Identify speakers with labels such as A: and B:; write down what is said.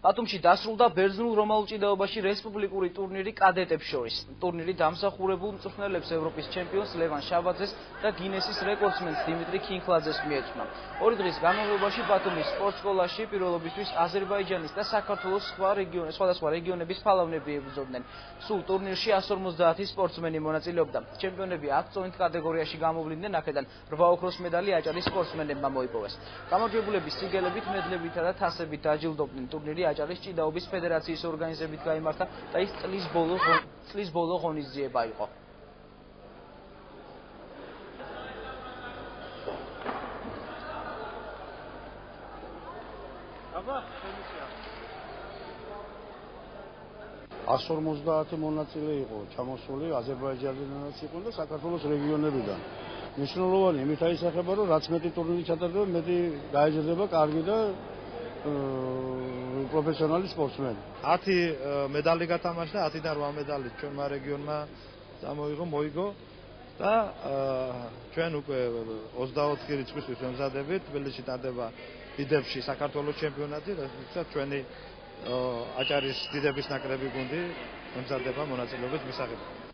A: ბათუმში დასრულდა ბერძნულ-რომაულ ჭიდაობაში რესპუბლიკური ტურნირი კადეტებს შორის. ტურნირი დამსახურებულ მწვრთნელებს ევროპის ჩემპიონს ლევან შაბაძეს და გინესის რეკორდსმენს დიმიტრი ქინქლაძეს მიეძღვნა. ორი დღის განმავლობაში ბათუმის სპორტსკოლაში პირველობისთვის აზერბაიჯანის და საქართველოს სხვადასხვა რეგიონების ფალავნები ებრძოდნენ. სულ ტურნირში 150 სპორტსმენი მონაწილეობდა. ჩემპიონები 10 წონით კატეგორიაში გამოვლინდნენ, აქედან 8 ოქროს медаლი აჭარის სპორტსმენებმა მოიპოვეს. გამარჯვებულები სიგელებით, მედლებითა და თასებით დაჯილდოვდნენ. ტურნირი აჭარის ჭიდაობის ფედერაციის ორგანიზებით გაიმართა და ის წლის ბოლო ღონისძიება იყო.
B: აბა, შემიშია.
C: 150 მონაწილე იყო ჩამოსული აზერბაიჯანიდანაც იყო და საქართველოს რეგიონებიდან. მნიშვნელოვანი იმით აისახება, რომ რაც მეტი ტურნირი ჩატარდება, მეტი გაეჯერება კარგი და პროფესიონალი სპორტსმენი.
B: 10 медаლი გათამაშდა, 10-დან 8 медаლი ჩვენმა რეგიონმა მოიგო და ჩვენ უკვე 24 რიცხვისთვის ვემზადებით. თბილისში ტარდება დიდებში საქართველოს ჩემპიონატი, რასაც ჩვენი აჭარის დიდების ნაკრები გუნდი ემზადება მონაწილეობის მისაღებად.